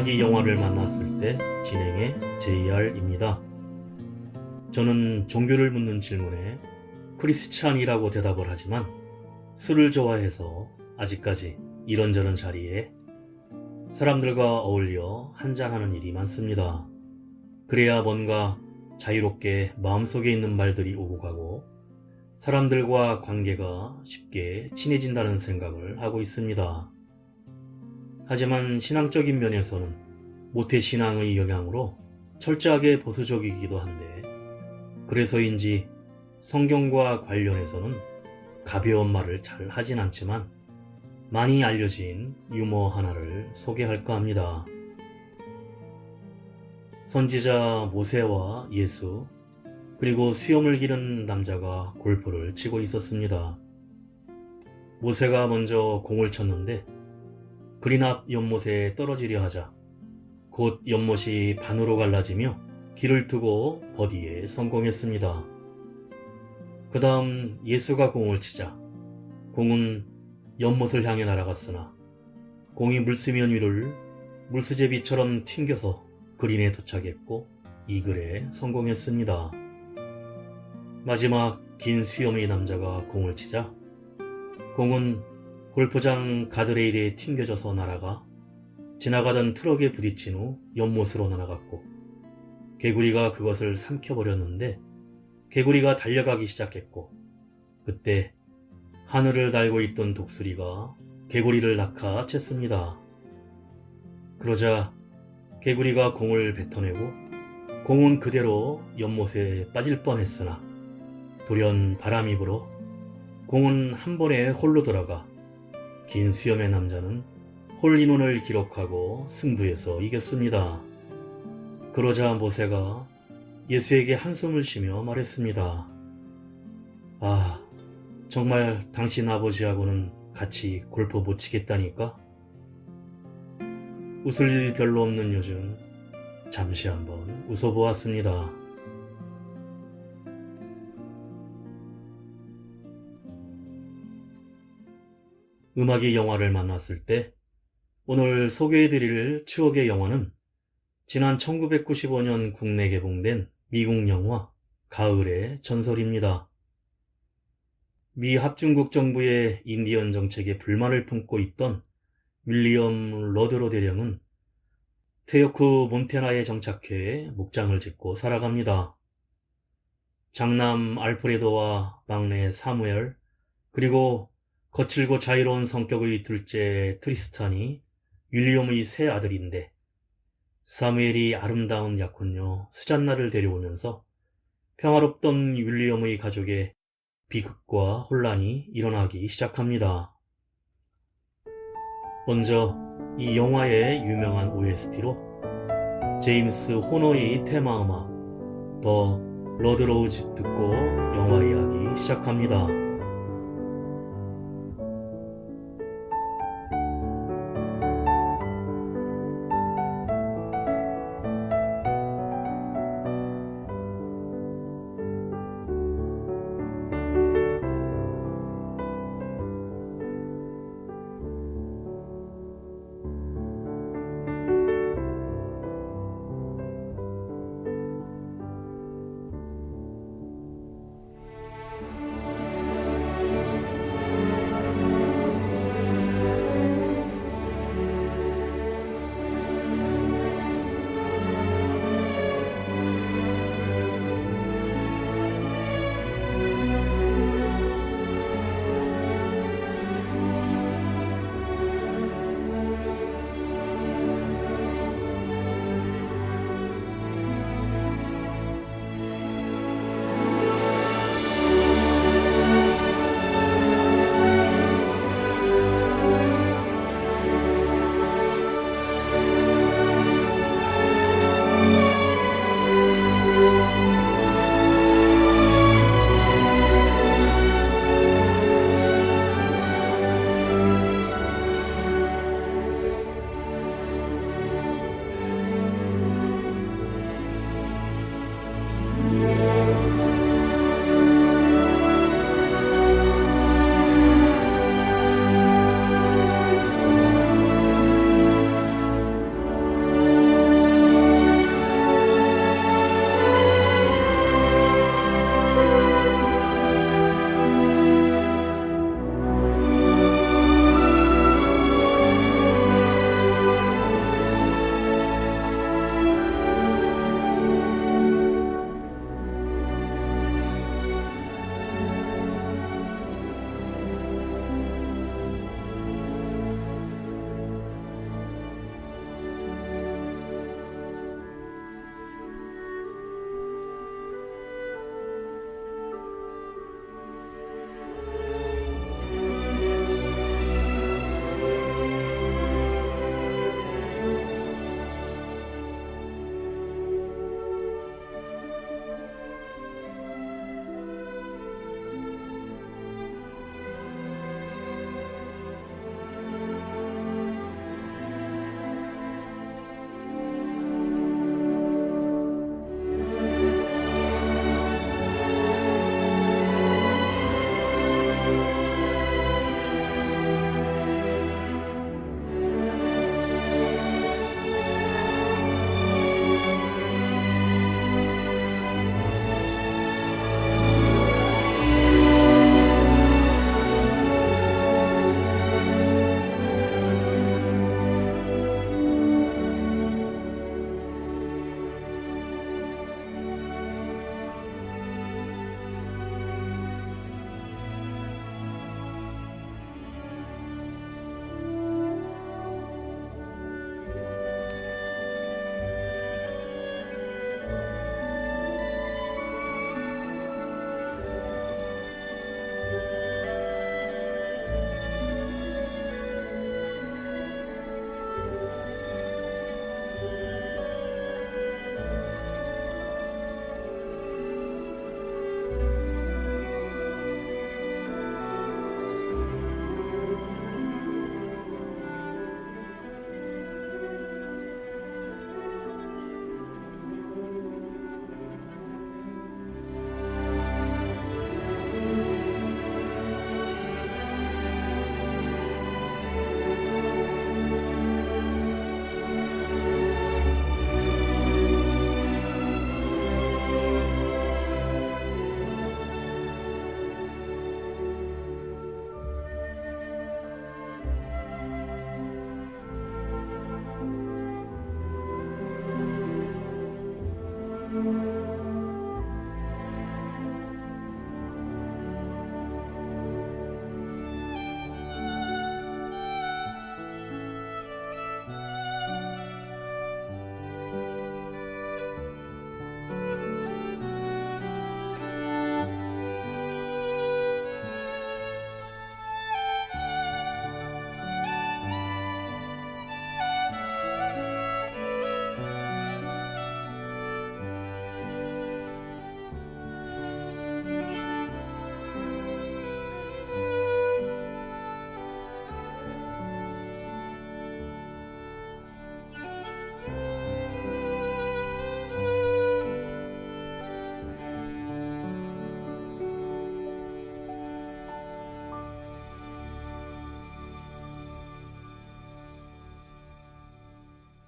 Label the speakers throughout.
Speaker 1: 음악이 영화를 만났을 때 진행의 JR입니다. 저는 종교를 묻는 질문에 크리스찬이라고 대답을 하지만 술을 좋아해서 아직까지 이런저런 자리에 사람들과 어울려 한잔하는 일이 많습니다. 그래야 뭔가 자유롭게 마음속에 있는 말들이 오고 가고 사람들과 관계가 쉽게 친해진다는 생각을 하고 있습니다. 하지만 신앙적인 면에서는 모태신앙의 영향으로 철저하게 보수적이기도 한데 그래서인지 성경과 관련해서는 가벼운 말을 잘 하진 않지만 많이 알려진 유머 하나를 소개할까 합니다. 선지자 모세와 예수 그리고 수염을 기른 남자가 골프를 치고 있었습니다. 모세가 먼저 공을 쳤는데 그린 앞 연못에 떨어지려 하자 곧 연못이 반으로 갈라지며 길을 트고 버디에 성공했습니다. 그 다음 예수가 공을 치자 공은 연못을 향해 날아갔으나 공이 물수면 위를 물수제비처럼 튕겨서 그린에 도착했고 이글에 성공했습니다. 마지막 긴 수염의 남자가 공을 치자 공은 골프장 가드레일에 튕겨져서 날아가 지나가던 트럭에 부딪힌 후 연못으로 날아갔고 개구리가 그것을 삼켜버렸는데 개구리가 달려가기 시작했고 그때 하늘을 달고 있던 독수리가 개구리를 낚아챘습니다. 그러자 개구리가 공을 뱉어내고 공은 그대로 연못에 빠질 뻔했으나 돌연 바람이 불어 공은 한 번에 홀로 들어가 긴 수염의 남자는 홀인원을 기록하고 승부에서 이겼습니다. 그러자 모세가 예수에게 한숨을 쉬며 말했습니다. 아, 정말 당신 아버지하고는 같이 골프 못 치겠다니까? 웃을 일 별로 없는 요즘 잠시 한번 웃어보았습니다. 음악이 영화를 만났을 때 오늘 소개해드릴 추억의 영화는 지난 1995년 국내 개봉된 미국 영화 가을의 전설입니다. 미 합중국 정부의 인디언 정책에 불만을 품고 있던 윌리엄 러드로 대령은 퇴역 후 몬태나에 정착해 목장을 짓고 살아갑니다. 장남 알프레도와 막내 사무엘 그리고 거칠고 자유로운 성격의 둘째 트리스탄이 윌리엄의 세 아들인데 사무엘이 아름다운 약혼녀 수잔나를 데려오면서 평화롭던 윌리엄의 가족에 비극과 혼란이 일어나기 시작합니다. 먼저 이 영화의 유명한 OST로 제임스 호너의 테마음악 더 러드로우즈 듣고 영화 이야기 시작합니다.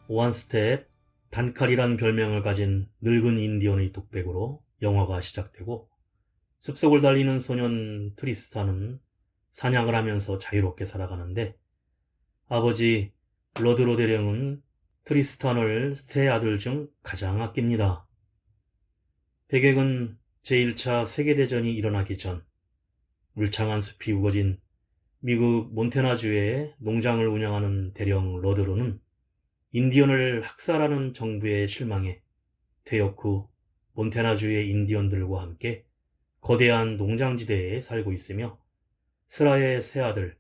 Speaker 1: 원스텝, 단칼이란 별명을 가진 늙은 인디언의 독백으로 영화가 시작되고, 숲속을 달리는 소년 트리스탄은 사냥을 하면서 자유롭게 살아가는데, 아버지 러드로 대령은 트리스탄을 세 아들 중 가장 아낍니다. 배경은 제1차 세계대전이 일어나기 전 울창한 숲이 우거진 미국 몬태나주의 농장을 운영하는 대령 러드로는 인디언을 학살하는 정부에 실망해 퇴역 후 몬태나주의 인디언들과 함께 거대한 농장지대에 살고 있으며 스라의 세 아들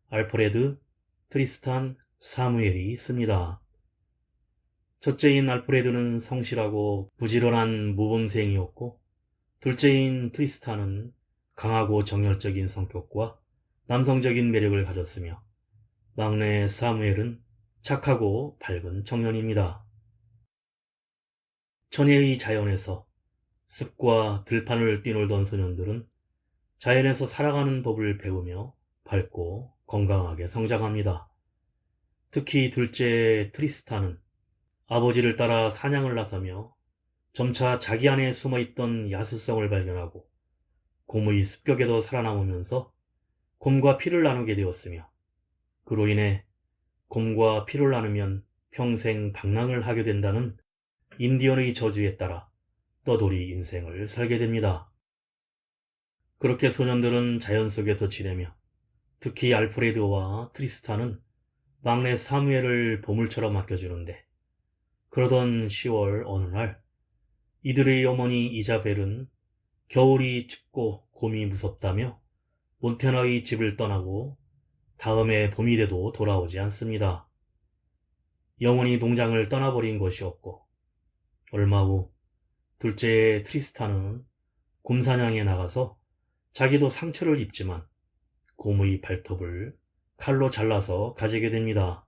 Speaker 1: 알프레드, 트리스탄, 사무엘이 있습니다. 첫째인 알프레드는 성실하고 부지런한 모범생이었고, 둘째인 트리스탄은 강하고 정열적인 성격과 남성적인 매력을 가졌으며, 막내 사무엘은 착하고 밝은 청년입니다. 천혜의 자연에서 숲과 들판을 뛰놀던 소년들은 자연에서 살아가는 법을 배우며 밝고 건강하게 성장합니다. 특히 둘째 트리스탄은 아버지를 따라 사냥을 나서며 점차 자기 안에 숨어있던 야수성을 발견하고 곰의 습격에도 살아남으면서 곰과 피를 나누게 되었으며, 그로 인해 곰과 피를 나누면 평생 방랑을 하게 된다는 인디언의 저주에 따라 떠돌이 인생을 살게 됩니다. 그렇게 소년들은 자연 속에서 지내며, 특히 알프레드와 트리스탄은 막내 사무엘을 보물처럼 아껴주는데, 그러던 10월 어느 날 이들의 어머니 이자벨은 겨울이 춥고 곰이 무섭다며 몬테나의 집을 떠나고 다음해 봄이 돼도 돌아오지 않습니다. 영원히 농장을 떠나버린 것이었고, 얼마 후 둘째 트리스탄은 곰 사냥에 나가서 자기도 상처를 입지만 곰의 발톱을 칼로 잘라서 가지게 됩니다.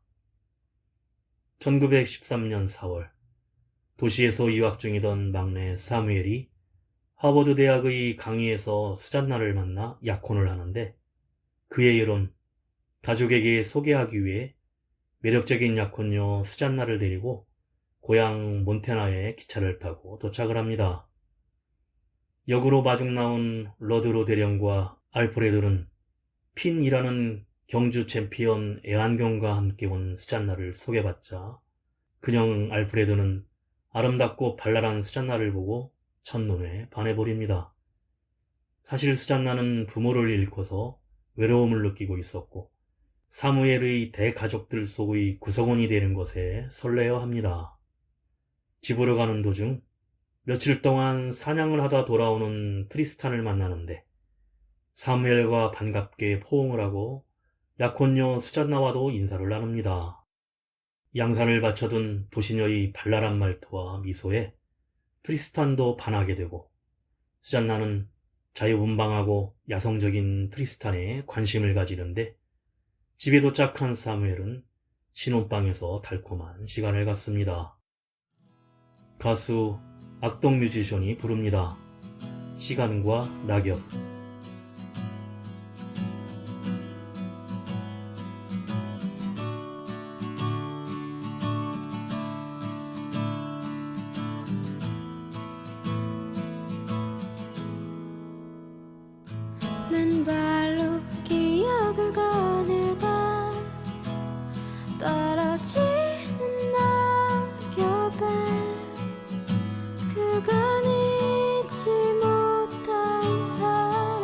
Speaker 1: 1913년 4월 도시에서 유학 중이던 막내 사무엘이 하버드 대학의 강의에서 수잔나를 만나 약혼을 하는데, 그의 일은 가족에게 소개하기 위해 매력적인 약혼녀 수잔나를 데리고 고향 몬테나에 기차를 타고 도착을 합니다. 역으로 마중 나온 러드로 대령과 알프레드는 핀이라는 경주 챔피언 애완견과 함께 온 수잔나를 소개받자 그냥 알프레드는 아름답고 발랄한 수잔나를 보고 첫눈에 반해버립니다. 사실 수잔나는 부모를 잃고서 외로움을 느끼고 있었고, 사무엘의 대가족들 속의 구성원이 되는 것에 설레어합니다. 집으로 가는 도중 며칠 동안 사냥을 하다 돌아오는 트리스탄을 만나는데, 사무엘과 반갑게 포옹을 하고 약혼녀 수잔나와도 인사를 나눕니다. 양산을 받쳐둔 도시녀의 발랄한 말투와 미소에 트리스탄도 반하게 되고, 수잔나는 자유분방하고 야성적인 트리스탄에 관심을 가지는데, 집에 도착한 사무엘은 신혼방에서 달콤한 시간을 갖습니다. 가수 악동 뮤지션이 부릅니다. 시간과 낙엽.
Speaker 2: 맨발로 기억을 거닐다 떨어지는 낙엽에 그간 잊지 못한 사람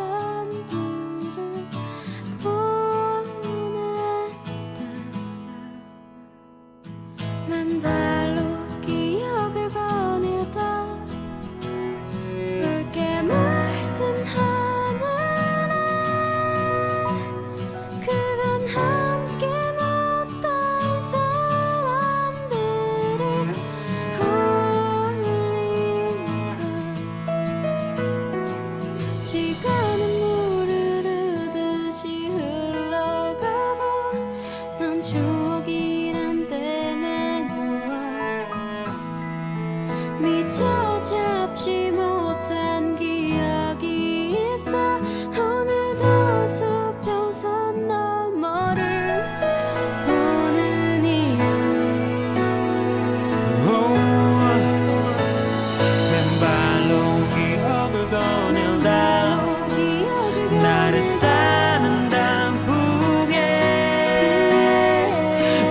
Speaker 3: 사는 단풍에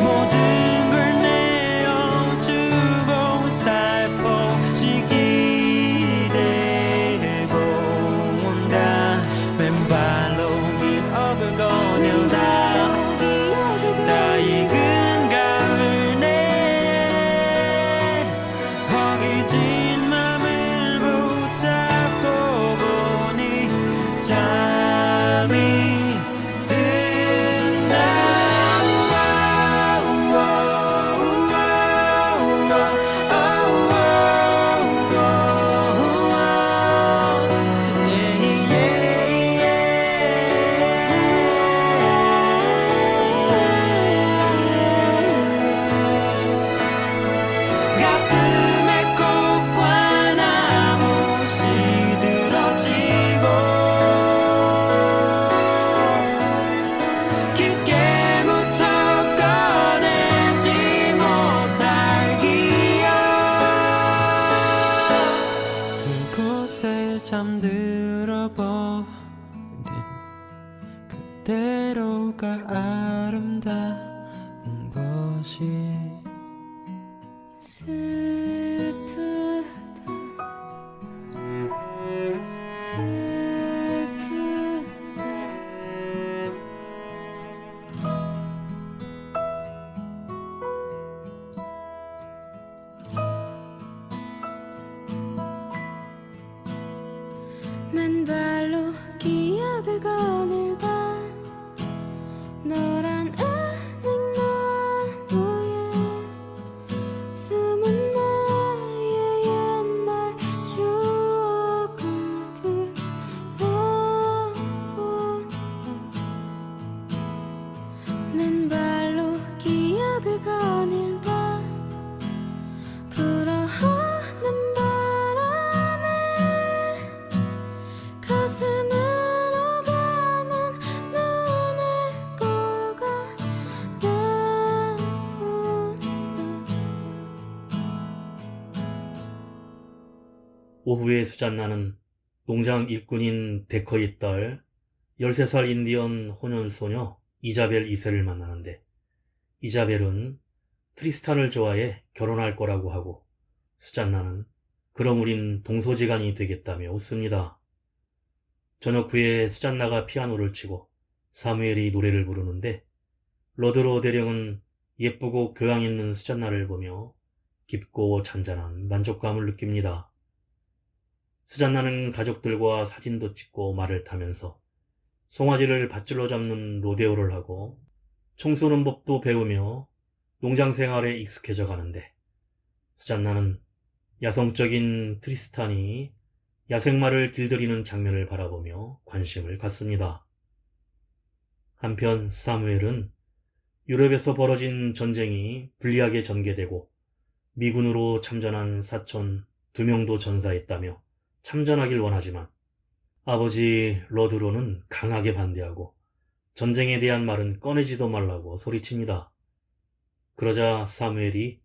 Speaker 3: 모든 걸 내어주고 살포시 기대고 온다. 맨발로 기억을 거닐다. 다 익은 가을 내 허기진 맘을 붙잡고 보니 잠이 든다. 가슴에 꽃과 나무 시들어지고 깊게 묻혀 꺼내지 못할 기억 그곳에 잠들어 버린 그대로가 아름다운 것이
Speaker 2: 슬프다 슬프다 맨발로 기억을 거닐다 노란 은행나무에 숨은 나의 옛날 추억을 불러본다. 맨발로 기억을 거닐다 불어오는 바람에 가슴으로 감은 눈을 꼬가 나본다.
Speaker 1: 오후에 수잔나는 농장 일꾼인 데커의 딸 13살 인디언 호년소녀 이자벨 2세를 만나는데 이자벨은 트리스탄을 좋아해 결혼할 거라고 하고 수잔나는 그럼 우린 동서지간이 되겠다며 웃습니다. 저녁 후에 수잔나가 피아노를 치고 사무엘이 노래를 부르는데 러드로 대령은 예쁘고 교양 있는 수잔나를 보며 깊고 잔잔한 만족감을 느낍니다. 수잔나는 가족들과 사진도 찍고 말을 타면서 송아지를 밧줄로 잡는 로데오를 하고 총 쏘는 법도 배우며 농장 생활에 익숙해져 가는데 수잔나는 야성적인 트리스탄이 야생마를 길들이는 장면을 바라보며 관심을 갖습니다. 한편 사무엘은 유럽에서 벌어진 전쟁이 불리하게 전개되고 미군으로 참전한 사촌 2명도 전사했다며 참전하길 원하지만 아버지 러드로는 강하게 반대하고 전쟁에 대한 말은 꺼내지도 말라고 소리칩니다. 그러자 사무엘이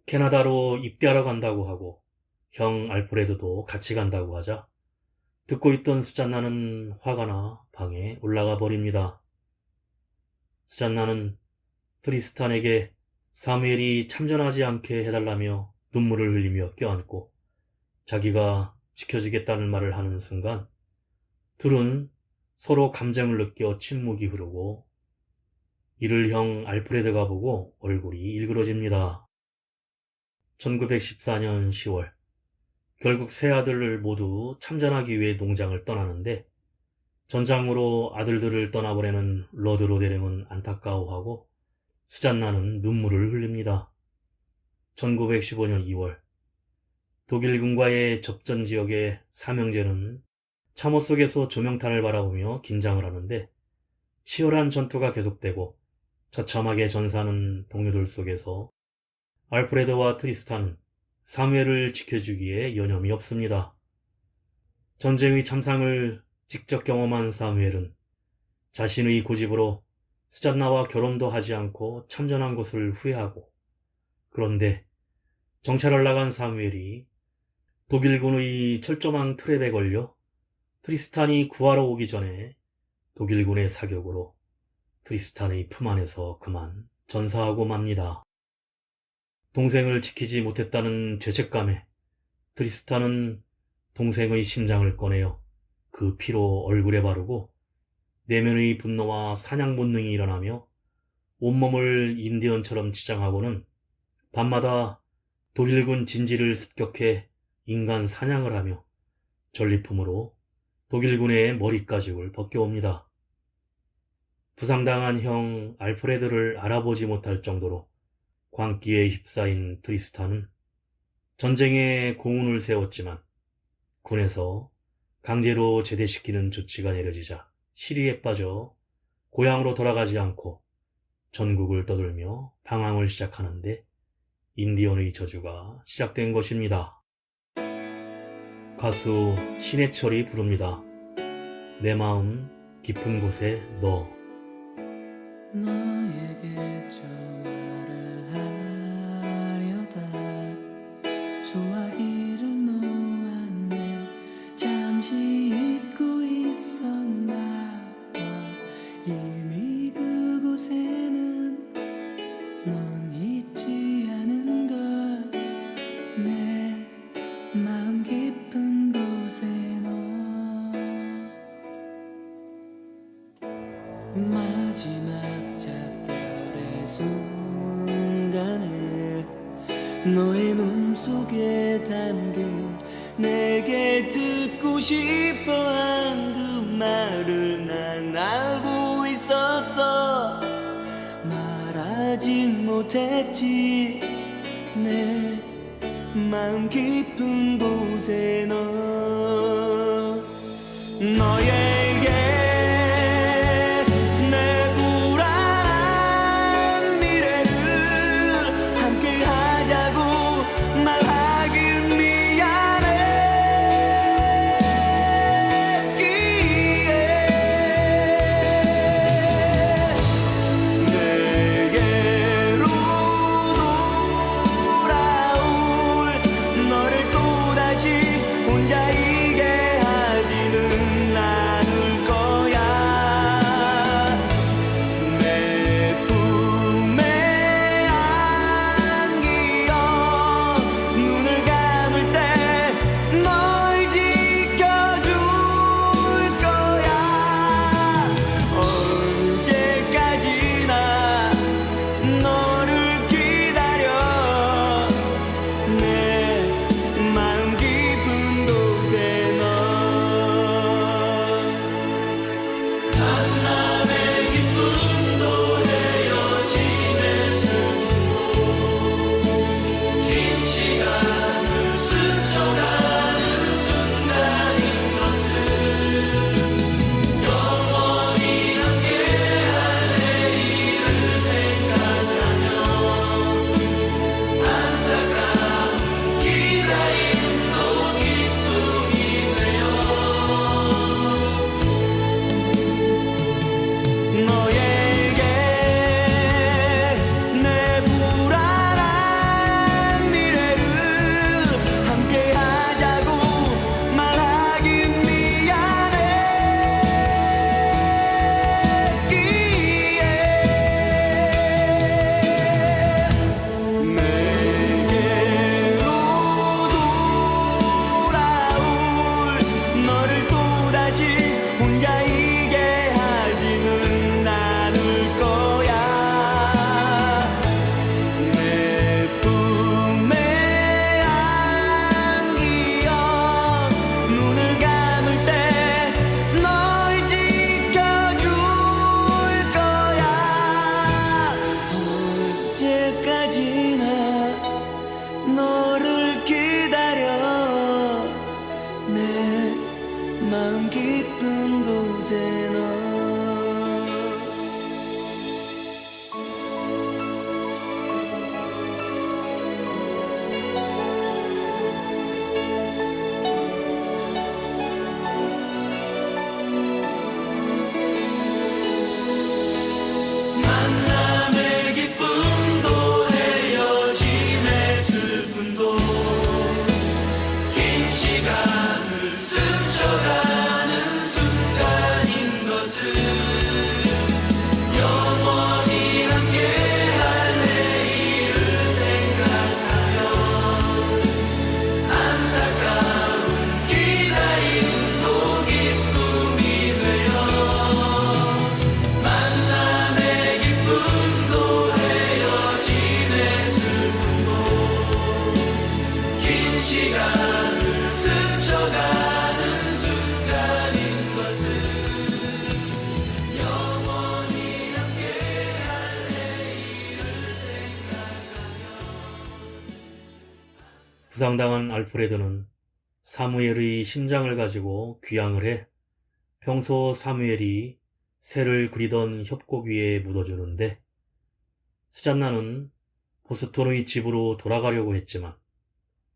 Speaker 1: 캐나다로 입대하러 간다고 하고 형 알프레드도 같이 간다고 하자 듣고 있던 수잔나는 화가 나 방에 올라가 버립니다. 수잔나는 트리스탄에게 사무엘이 참전하지 않게 해달라며 눈물을 흘리며 껴안고 자기가 지켜주겠다는 말을 하는 순간 둘은 서로 감정을 느껴 침묵이 흐르고 이를 형 알프레드가 보고 얼굴이 일그러집니다. 1914년 10월 결국 세 아들을 모두 참전하기 위해 농장을 떠나는데 전장으로 아들들을 떠나보내는 러드로 대령은 안타까워하고 수잔나는 눈물을 흘립니다. 1915년 2월 독일군과의 접전 지역의 사명제는 참호 속에서 조명탄을 바라보며 긴장을 하는데 치열한 전투가 계속되고 처참하게 전사하는 동료들 속에서 알프레드와 트리스탄은 사무엘을 지켜주기에 여념이 없습니다. 전쟁의 참상을 직접 경험한 사무엘은 자신의 고집으로 수잔나와 결혼도 하지 않고 참전한 것을 후회하고 그런데 정찰을 나간 사무엘이 독일군의 철조망 트랩에 걸려 트리스탄이 구하러 오기 전에 독일군의 사격으로 트리스탄의 품 안에서 그만 전사하고 맙니다. 동생을 지키지 못했다는 죄책감에 트리스탄은 동생의 심장을 꺼내어 그 피로 얼굴에 바르고 내면의 분노와 사냥 본능이 일어나며 온몸을 인디언처럼 치장하고는 밤마다 독일군 진지를 습격해 인간 사냥을 하며 전리품으로 독일군의 머리가죽을 벗겨옵니다. 부상당한 형 알프레드를 알아보지 못할 정도로 광기에 휩싸인 트리스탄은 전쟁에 공훈을 세웠지만 군에서 강제로 제대시키는 조치가 내려지자 시리에 빠져 고향으로 돌아가지 않고 전국을 떠돌며 방황을 시작하는데 인디언의 저주가 시작된 것입니다. 가수 신해철이 부릅니다. 내 마음 깊은 곳에 너.
Speaker 3: 너에게 전화를 하려다 소화기를 놓았네. 잠시 잊고 있었나 봐. 이미 그곳에는 넌 있지 않은 걸. 내 마음 깊은 곳에 너. 마지막 작별의 순간에 너의 몸속에 담긴 내게 듣고 싶어한 그 말을 난 알고 있었어. 말하진 못했지. 내 마음 깊은 곳에 너. 너에게 내 불안한 미래를 함께 하자고 말하긴 미안했기에 내게로 돌아올 너를 또다시 혼자이게 하지는 않을 영원히 함께할 내일을 생각하며 안타까운 기다림도 기쁨이 되어 만남의 기쁨도 헤어짐의 슬픔도 긴 시간을 스쳐가는 순간인 것을 영원히 함께할 내일을 생각하며
Speaker 1: 부상당한 알프레드는 사무엘의 심장을 가지고 귀향을 해 평소 사무엘이 새를 그리던 협곡 위에 묻어주는데, 수잔나는 보스턴의 집으로 돌아가려고 했지만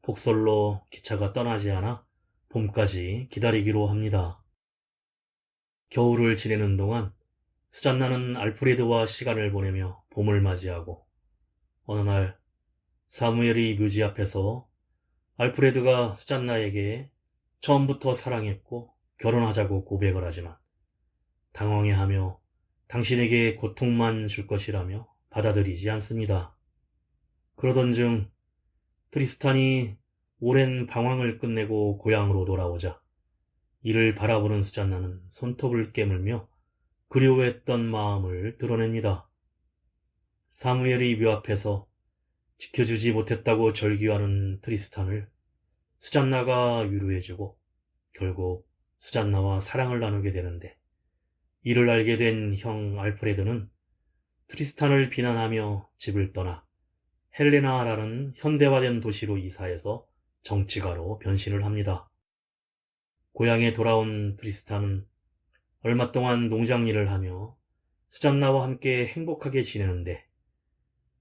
Speaker 1: 폭설로 기차가 떠나지 않아 봄까지 기다리기로 합니다. 겨울을 지내는 동안 수잔나는 알프레드와 시간을 보내며 봄을 맞이하고, 어느 날 사무엘의 묘지 앞에서 알프레드가 수잔나에게 처음부터 사랑했고 결혼하자고 고백을 하지만 당황해하며 당신에게 고통만 줄 것이라며 받아들이지 않습니다. 그러던 중 트리스탄이 오랜 방황을 끝내고 고향으로 돌아오자 이를 바라보는 수잔나는 손톱을 깨물며 그리워했던 마음을 드러냅니다. 사무엘의 묘 앞에서 지켜주지 못했다고 절규하는 트리스탄을 수잔나가 위로해주고 결국 수잔나와 사랑을 나누게 되는데, 이를 알게 된 형 알프레드는 트리스탄을 비난하며 집을 떠나 헬레나라는 현대화된 도시로 이사해서 정치가로 변신을 합니다. 고향에 돌아온 트리스탄은 얼마 동안 농장 일을 하며 수잔나와 함께 행복하게 지내는데,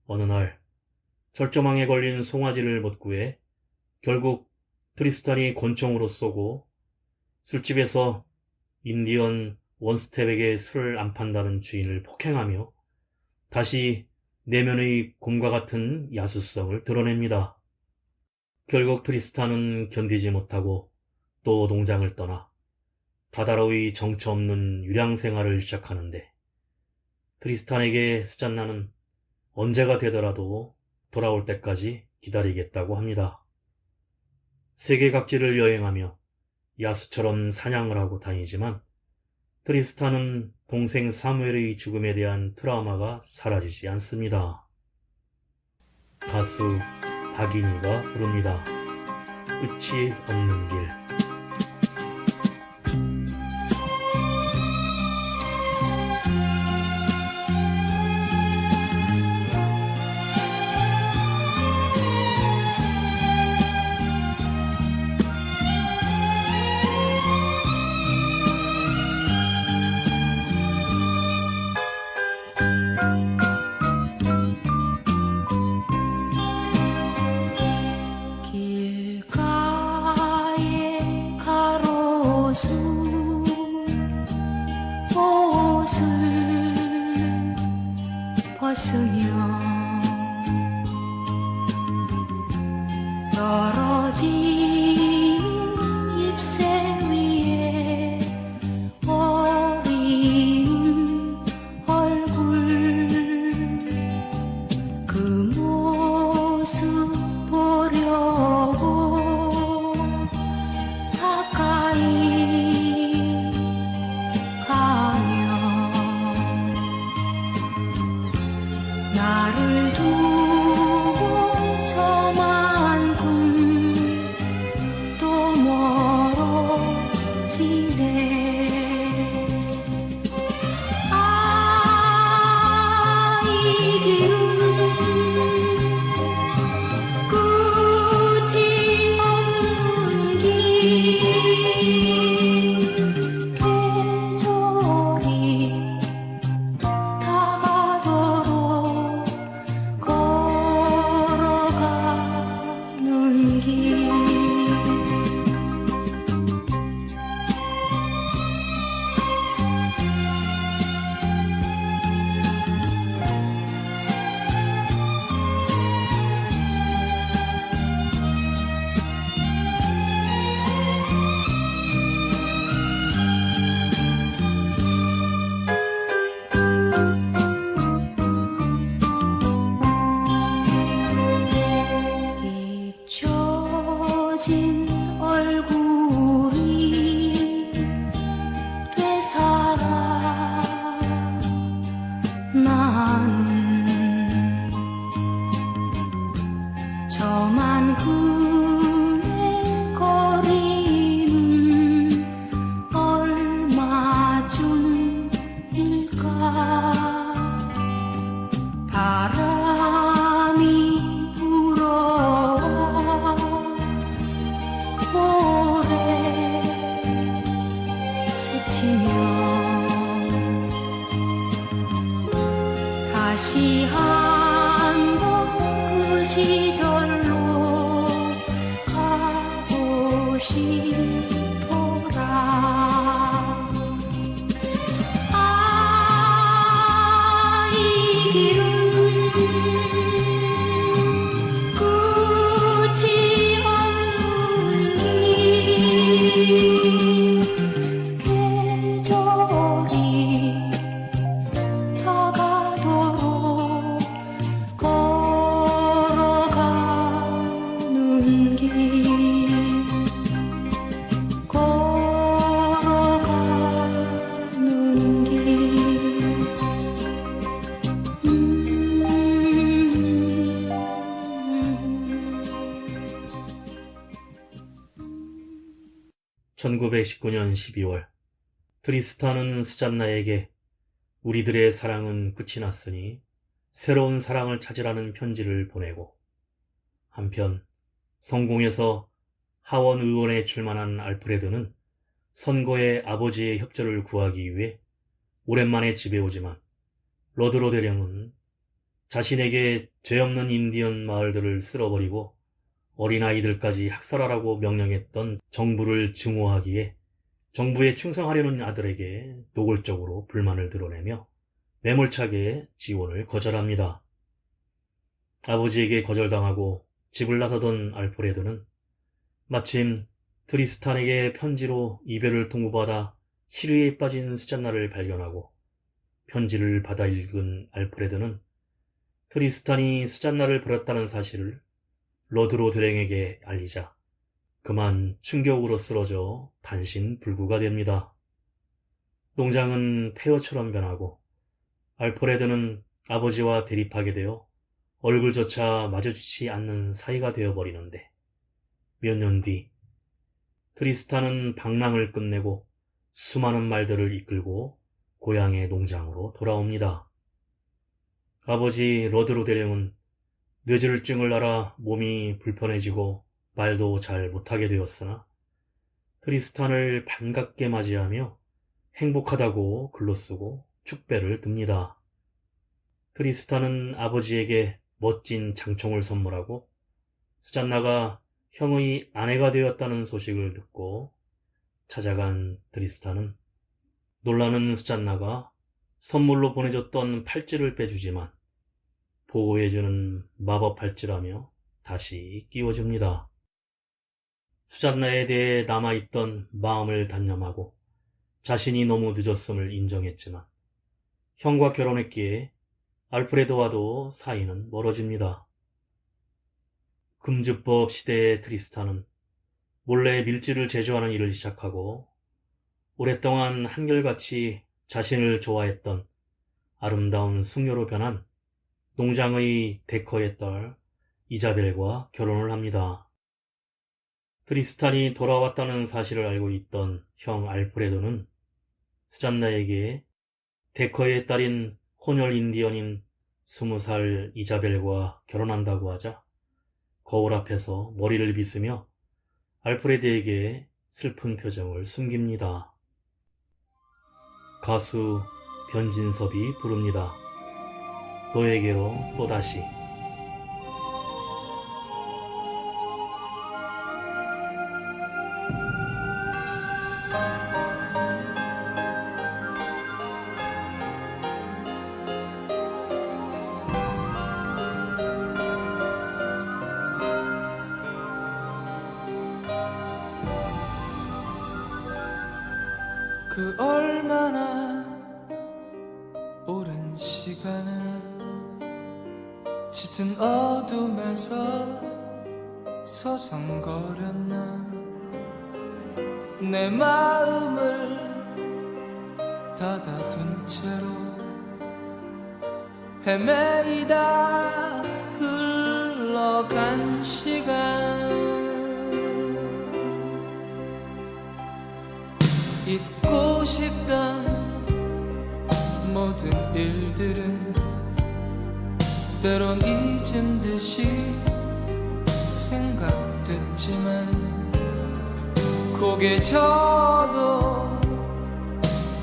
Speaker 1: 어느 날 철조망에 걸린 송아지를 못 구해 결국 트리스탄이 권총으로 쏘고 술집에서 인디언 원스텝에게 술을 안 판다는 주인을 폭행하며 다시 내면의 곰과 같은 야수성을 드러냅니다. 결국 트리스탄은 견디지 못하고 또 농장을 떠나 다다로의 정처 없는 유량 생활을 시작하는데, 트리스탄에게 수잔나는 언제가 되더라도 돌아올 때까지 기다리겠다고 합니다. 세계 각지를 여행하며 야수처럼 사냥을 하고 다니지만 트리스탄은 동생 사무엘의 죽음에 대한 트라우마가 사라지지 않습니다. 가수 박인희가 부릅니다. 끝이 없는 길.
Speaker 2: 길가에 가로수 옷을 벗으며 떨어진 잎새 위에 어린 얼굴, 그 모습 보려고 가까이 가면 나를 바람이 불어와 모래 스치며 다시 한번 그 시절로 가고 싶어라. 아, 이 길은 끝이 없는 길, 계절이 다가도록 걸어가는 길, 걸어가는 길.
Speaker 1: 1919년 12월 트리스탄은 수잔나에게 우리들의 사랑은 끝이 났으니 새로운 사랑을 찾으라는 편지를 보내고, 한편 성공해서 하원 의원에 출마한 알프레드는 선거에 아버지의 협조를 구하기 위해 오랜만에 집에 오지만 로드로 대령은 자신에게 죄 없는 인디언 마을들을 쓸어버리고 어린아이들까지 학살하라고 명령했던 정부를 증오하기에 정부에 충성하려는 아들에게 노골적으로 불만을 드러내며 매몰차게 지원을 거절합니다. 아버지에게 거절당하고 집을 나서던 알프레드는 마침 트리스탄에게 편지로 이별을 통보받아 시리에 빠진 수잔나를 발견하고, 편지를 받아 읽은 알프레드는 트리스탄이 수잔나를 버렸다는 사실을 로드로 대령에게 알리자 그만 충격으로 쓰러져 반신불구가 됩니다. 농장은 폐허처럼 변하고 알프레드는 아버지와 대립하게 되어 얼굴조차 마주치지 않는 사이가 되어버리는데, 몇 년 뒤 트리스탄은 방랑을 끝내고 수많은 말들을 이끌고 고향의 농장으로 돌아옵니다. 아버지 로드로 대령은 뇌졸중을 앓아 몸이 불편해지고 말도 잘 못하게 되었으나 트리스탄을 반갑게 맞이하며 행복하다고 글로 쓰고 축배를 듭니다. 트리스탄은 아버지에게 멋진 장총을 선물하고 수잔나가 형의 아내가 되었다는 소식을 듣고 찾아간 트리스탄은 놀라는 수잔나가 선물로 보내줬던 팔찌를 빼주지만 보호해주는 마법 팔찌라며 다시 끼워줍니다. 수잔나에 대해 남아있던 마음을 단념하고 자신이 너무 늦었음을 인정했지만 형과 결혼했기에 알프레드와도 사이는 멀어집니다. 금주법 시대의 트리스탄은 몰래 밀주를 제조하는 일을 시작하고, 오랫동안 한결같이 자신을 좋아했던 아름다운 숙녀로 변한 농장의 데커의 딸 이자벨과 결혼을 합니다. 트리스탄이 돌아왔다는 사실을 알고 있던 형 알프레도는 수잔나에게 데커의 딸인 혼혈 인디언인 20살 이자벨과 결혼한다고 하자 거울 앞에서 머리를 빗으며 알프레드에게 슬픈 표정을 숨깁니다. 가수 변진섭이 부릅니다. 너에게로 또다시.
Speaker 3: 그 얼마나 오랜 시간을 짙은 어둠에서 서성거렸나. 내 마음을 닫아둔 채로 헤매이다 흘러간 시간. 잊고 싶던 모든 모든 일들은 때론 잊은 듯이 생각됐지만 고개 져도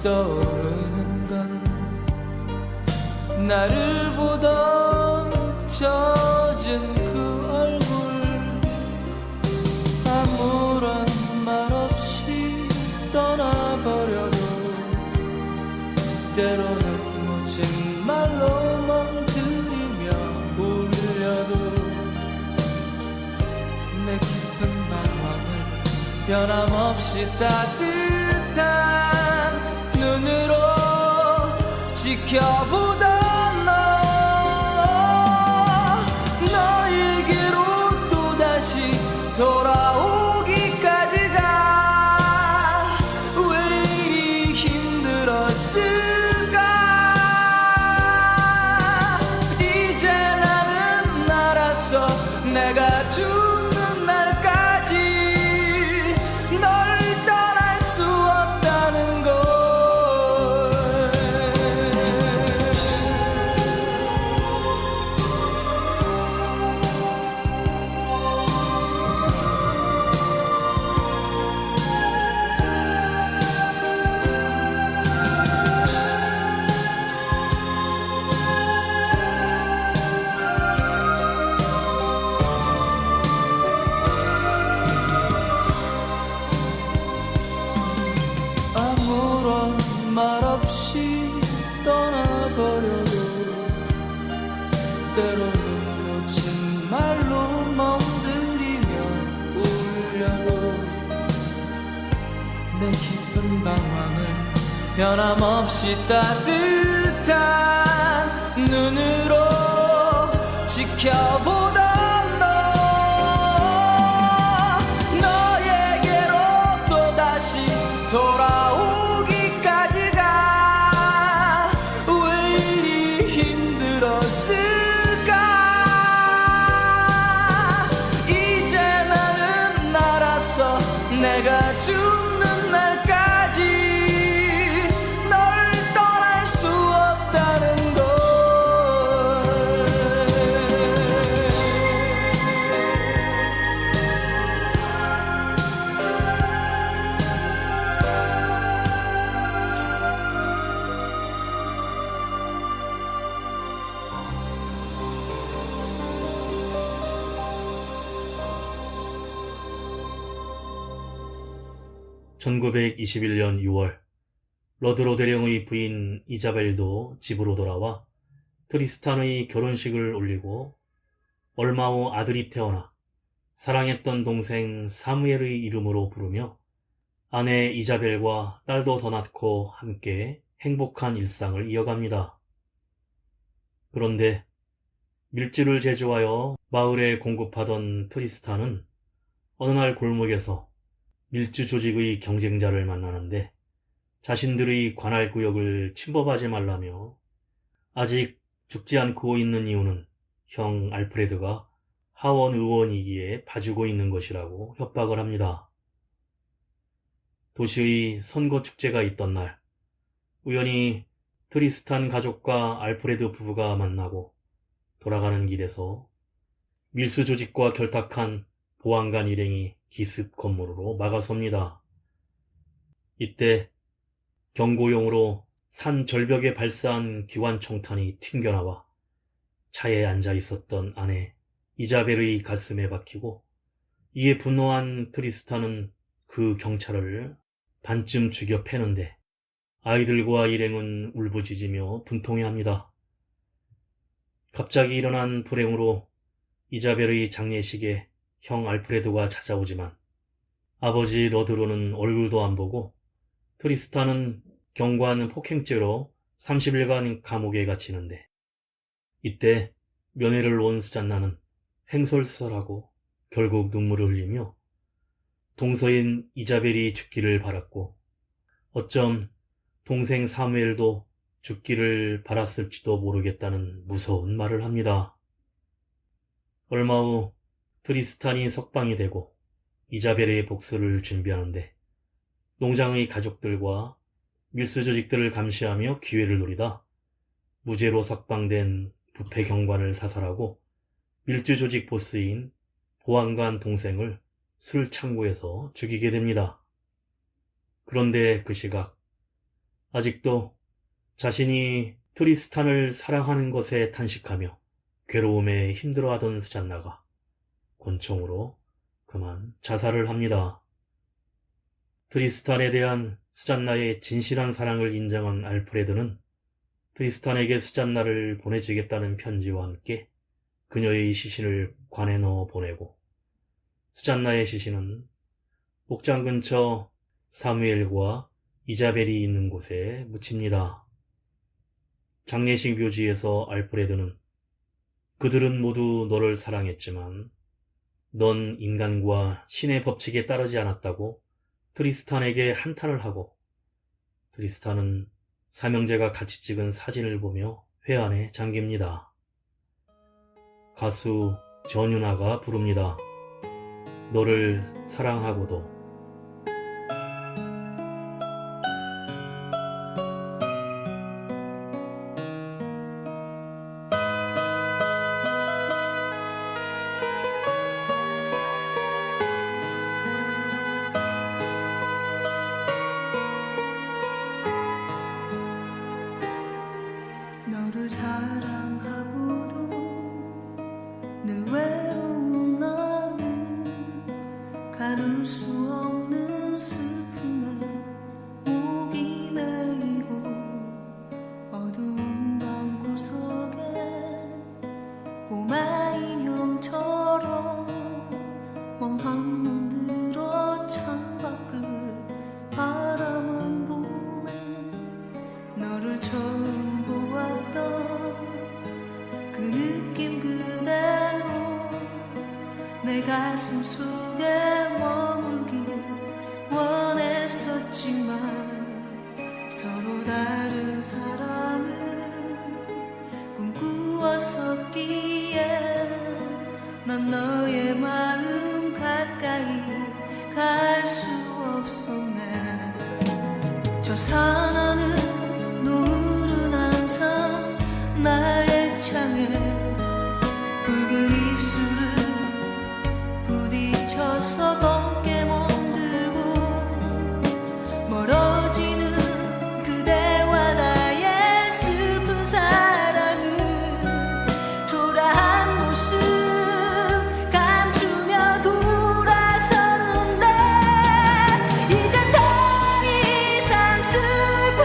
Speaker 3: 떠오르는 건 나를 보던 젖은 그 얼굴 아무런 말 없이 떠나버려도 때로는 멋진 말로 멍들이며 울려도 내 깊은 방황을 변함없이 따뜻한 눈으로 지켜보던 너 너에게로 또다시 돌아오기까지가 왜 이리 힘들었을까. 이제 나는 알았어. 내가 죽는 날까지 널 떠날 수 없다는 걸. 아무런 말 없이 떠나버려도 때로는 멋진 말로 멍들이며 울려도 내 깊은 방황을 변함없이 따뜻한 눈으로 지켜보던 너 너에게로 또다시 돌아오기까지가 왜 이리 힘들었을까. 이제 나는 알았어. 내가 죽는 날까지 널 떠날 수 없다는 걸.
Speaker 1: (1921년 6월) 러드로 대령의 부인 이자벨도 집으로 돌아와 트리스탄의 결혼식을 올리고 얼마 후 아들이 태어나 사랑했던 동생 사무엘의 이름으로 부르며 아내 이자벨과 딸도 더 낳고 함께 행복한 일상을 이어갑니다. 그런데 밀주를 제조하여 마을에 공급하던 트리스탄은 어느 날 골목에서 밀주 조직의 경쟁자를 만나는데 자신들의 관할 구역을 침범하지 말라며 아직 죽지 않고 있는 이유는 형 알프레드가 하원 의원이기에 봐주고 있는 것이라고 협박을 합니다. 도시의 선거 축제가 있던 날 우연히 트리스탄 가족과 알프레드 부부가 만나고 돌아가는 길에서 밀수 조직과 결탁한 보안관 일행이 기습 건물로 막아섭니다. 이때 경고용으로 산 절벽에 발사한 기관총탄이 튕겨나와 차에 앉아 있었던 아내 이자벨의 가슴에 박히고 이에 분노한 트리스탄은 그 경찰을 반쯤 죽여 패는데 아이들과 일행은 울부짖으며 분통해합니다. 갑자기 일어난 불행으로 이자벨의 장례식에 형 알프레드가 찾아오지만 아버지 러드로는 얼굴도 안 보고 트리스탄은 경고하는 폭행죄로 30일간 감옥에 갇히는데 이때 면회를 온 수잔나는 횡설수설하고 결국 눈물을 흘리며 동서인 이자벨이 죽기를 바랐고 어쩜 동생 사무엘도 죽기를 바랐을지도 모르겠다는 무서운 말을 합니다. 얼마 후 트리스탄이 석방이 되고 이자벨의 복수를 준비하는데 농장의 가족들과 밀수 조직들을 감시하며 기회를 노리다 무죄로 석방된 부패 경관을 사살하고 밀주 조직 보스인 보안관 동생을 술 창고에서 죽이게 됩니다. 그런데 그 시각 아직도 자신이 트리스탄을 사랑하는 것에 탄식하며 괴로움에 힘들어하던 수잔나가 권총으로 그만 자살을 합니다. 트리스탄에 대한 수잔나의 진실한 사랑을 인정한 알프레드는 트리스탄에게 수잔나를 보내주겠다는 편지와 함께 그녀의 시신을 관에 넣어 보내고 수잔나의 시신은 목장 근처 사무엘과 이자벨이 있는 곳에 묻힙니다. 장례식 묘지에서 알프레드는 그들은 모두 너를 사랑했지만 넌 인간과 신의 법칙에 따르지 않았다고 트리스탄에게 한탄을 하고 트리스탄은 삼형제가 같이 찍은 사진을 보며 회한에 잠깁니다. 가수 전윤아가 부릅니다. 너를 사랑하고도.
Speaker 4: 너를 사랑하고도 늘 외로운 나는 가눌 수 없는 슬픔에 목이 메이고 어두운 방 구석에 꼬마 인형처럼 멍한 눈 들어 창밖을 바라만 보네. 너를 처음 그 느낌 그대로 내 가슴 속에 머물길 원했었지만 서로 다른 사랑을 꿈꾸었었기에 난 너의 마음 가까이 갈 수 없었네. 저 사나는 노을은 항상 나의 창에 붉은 입술을 부딪혀서 검게 멍들고 멀어지는 그대와 나의 슬픈 사랑은 초라한 모습 감추며 돌아서는데 이젠 더 이상 슬픈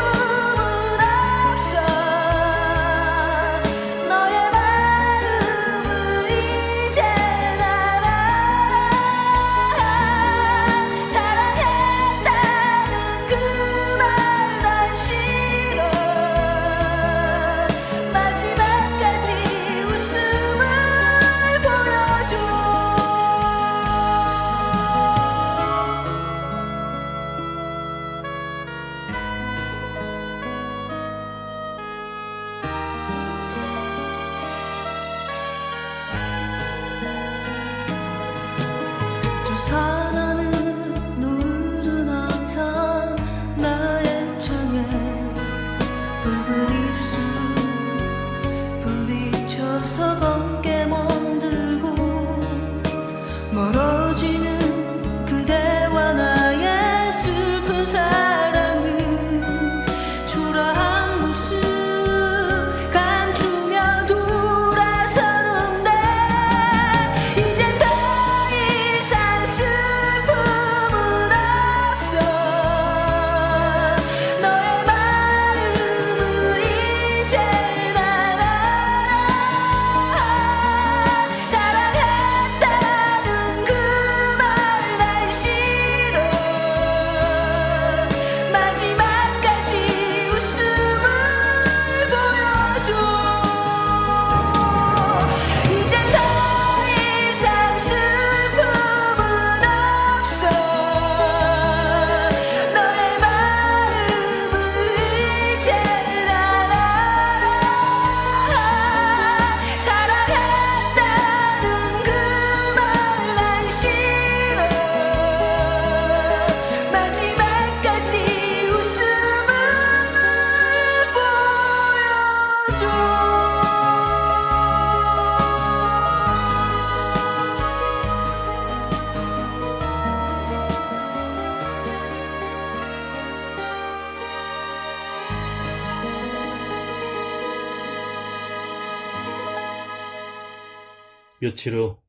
Speaker 1: 며칠 후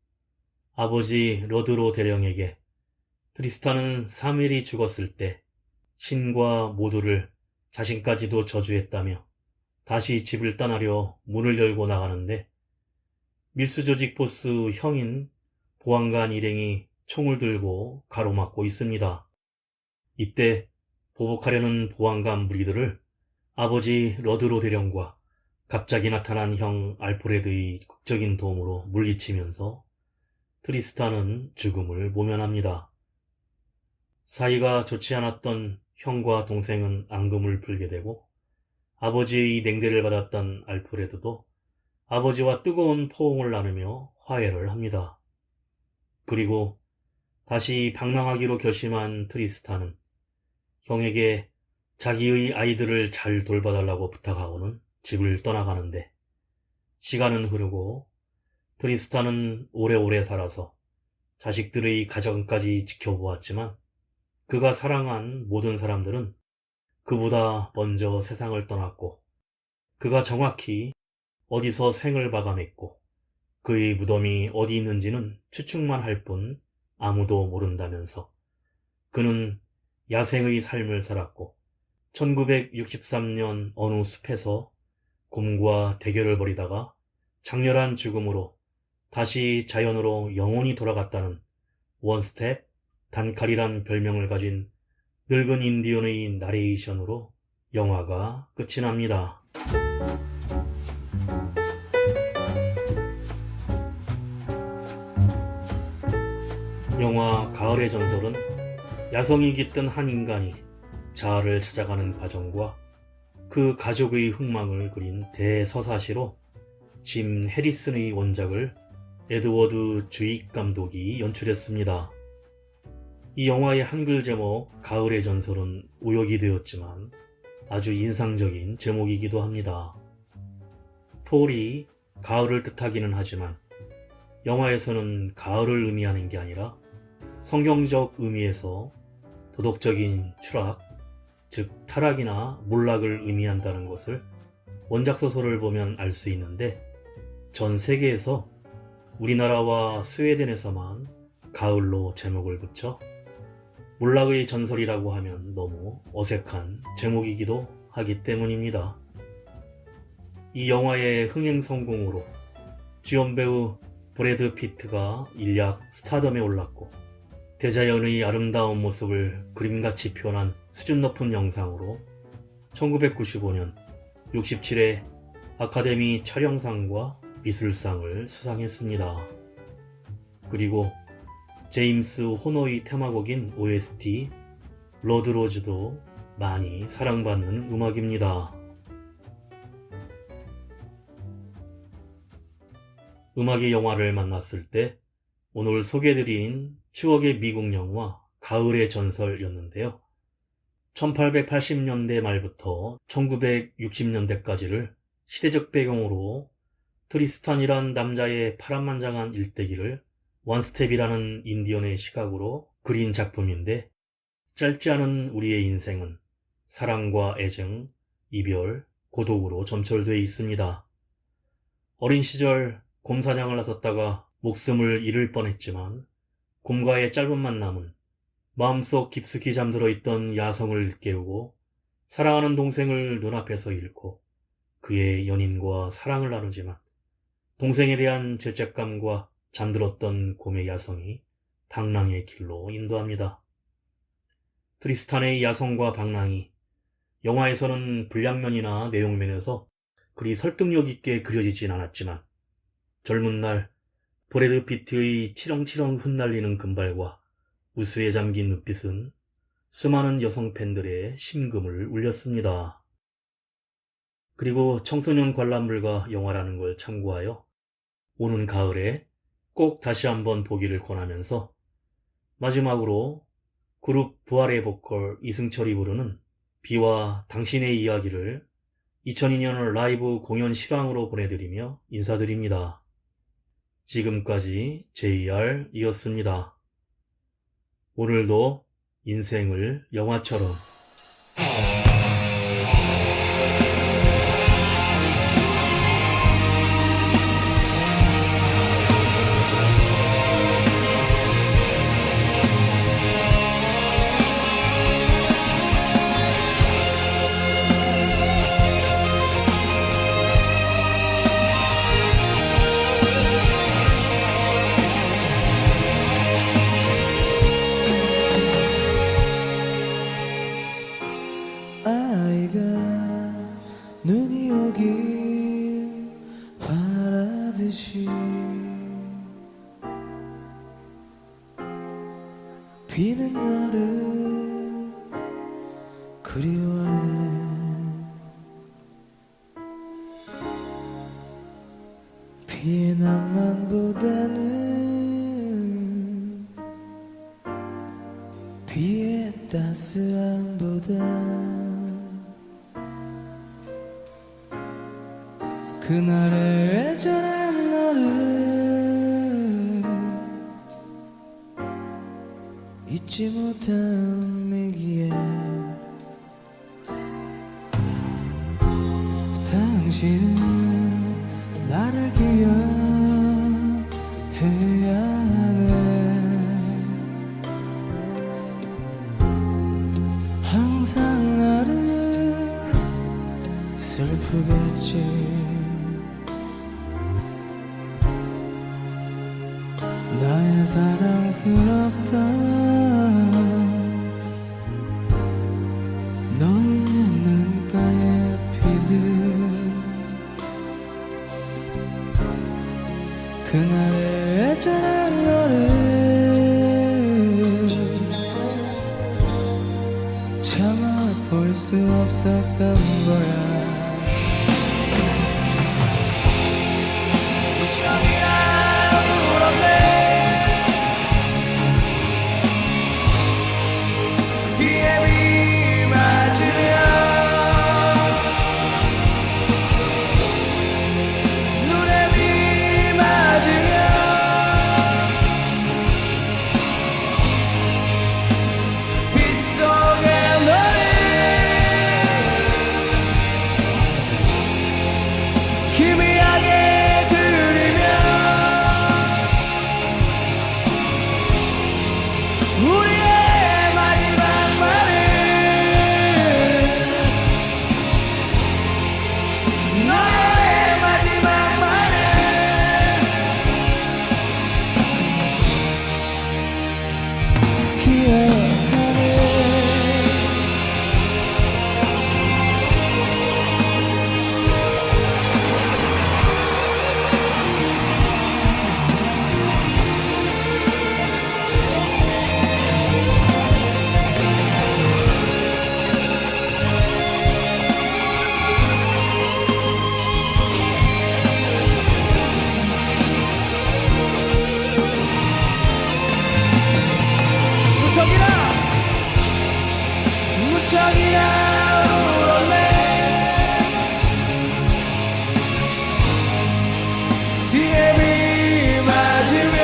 Speaker 1: 아버지 러드로 대령에게 트리스탄은 사무엘이 죽었을 때 신과 모두를 자신까지도 저주했다며 다시 집을 떠나려 문을 열고 나가는데 밀수 조직 보스 형인 보안관 일행이 총을 들고 가로막고 있습니다. 이때 보복하려는 보안관 무리들을 아버지 러드로 대령과 갑자기 나타난 형 알프레드의 극적인 도움으로 물리치면서 트리스탄은 죽음을 모면합니다. 사이가 좋지 않았던 형과 동생은 앙금을 풀게 되고 아버지의 냉대를 받았던 알프레드도 아버지와 뜨거운 포옹을 나누며 화해를 합니다. 그리고 다시 방랑하기로 결심한 트리스탄은 형에게 자기의 아이들을 잘 돌봐달라고 부탁하고는 집을 떠나가는데 시간은 흐르고 트리스탄은 오래오래 살아서 자식들의 가정까지 지켜보았지만 그가 사랑한 모든 사람들은 그보다 먼저 세상을 떠났고 그가 정확히 어디서 생을 마감했고 그의 무덤이 어디 있는지는 추측만 할 뿐 아무도 모른다면서 그는 야생의 삶을 살았고 1963년 어느 숲에서 곰과 대결을 벌이다가 장렬한 죽음으로 다시 자연으로 영원히 돌아갔다는 원스텝 단칼이란 별명을 가진 늙은 인디언의 나레이션으로 영화가 끝이 납니다. 영화 가을의 전설은 야성이 깃든 한 인간이 자아를 찾아가는 과정과 그 가족의 흥망을 그린 대서사시로 짐 해리슨의 원작을 에드워드 주익 감독이 연출했습니다. 이 영화의 한글 제목 가을의 전설은 우역이 되었지만 아주 인상적인 제목이기도 합니다. 폴이 가을을 뜻하기는 하지만 영화에서는 가을을 의미하는 게 아니라 성경적 의미에서 도덕적인 추락, 즉 타락이나 몰락을 의미한다는 것을 원작 소설을 보면 알 수 있는데 전 세계에서 우리나라와 스웨덴에서만 가을로 제목을 붙여 몰락의 전설이라고 하면 너무 어색한 제목이기도 하기 때문입니다. 이 영화의 흥행 성공으로 주연 배우 브래드 피트가 일약 스타덤에 올랐고 대자연의 아름다운 모습을 그림같이 표현한 수준 높은 영상으로 1995년 67회 아카데미 촬영상과 미술상을 수상했습니다. 그리고 제임스 호너의 테마곡인 OST 로드 로즈도 많이 사랑받는 음악입니다. 음악이 영화를 만났을 때 오늘 소개해드린 추억의 미국 영화 가을의 전설이었는데요. 1880년대 말부터 1960년대까지를 시대적 배경으로 트리스탄이란 남자의 파란만장한 일대기를 원스텝이라는 인디언의 시각으로 그린 작품인데 짧지 않은 우리의 인생은 사랑과 애정, 이별, 고독으로 점철되어 있습니다. 어린 시절 곰 사냥을 나섰다가 목숨을 잃을 뻔했지만 곰과의 짧은 만남은 마음속 깊숙이 잠들어 있던 야성을 깨우고 사랑하는 동생을 눈앞에서 잃고 그의 연인과 사랑을 나누지만 동생에 대한 죄책감과 잠들었던 곰의 야성이 방랑의 길로 인도합니다. 트리스탄의 야성과 방랑이 영화에서는 분량면이나 내용면에서 그리 설득력 있게 그려지진 않았지만 젊은 날 브래드 피트의 치렁치렁 흩날리는 금발과 우수에 잠긴 눈빛은 수많은 여성 팬들의 심금을 울렸습니다. 그리고 청소년 관람물가 영화라는 걸 참고하여 오는 가을에 꼭 다시 한번 보기를 권하면서 마지막으로 그룹 부활의 보컬 이승철이 부르는 비와 당신의 이야기를 2002년을 라이브 공연 실황으로 보내드리며 인사드립니다. 지금까지 JR이었습니다. 오늘도 인생을 영화처럼
Speaker 3: 아이가 눈이 오길 바라듯이 비는 너를 그리워하네. 비의 낭만보다는 비의 따스함보다 그날의 애절한 너를 잊지 못함이기에 당신은 나를 기억해야 하네. 항상 나를 슬프겠지. 나의 사랑스럽다 너의 눈가에 피듯 그날의 애절한 너를 참아 볼 수 없었던 거야. 무척이나 울었네. 비에 비 맞으며 눈에 비 맞으며 빗속에 너를 희미하게 그리며 우리의 마지막 말을 너의 마지막 말을 기억하네. 무척이나 울었네. 비에 비 맞으며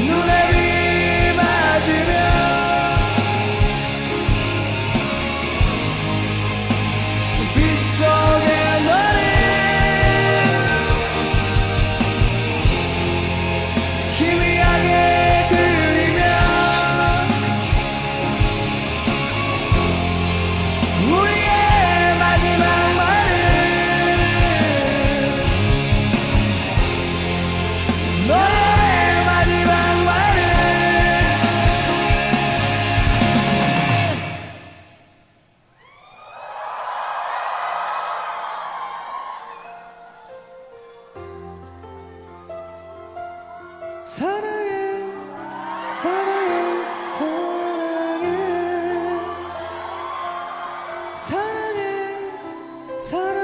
Speaker 3: 눈에 비 맞으며 빗속에 너를 희미하게 그리며 우리의 마지막 말을 너의 마지막 말을 사랑해 사랑해 사랑해 사랑해 사랑해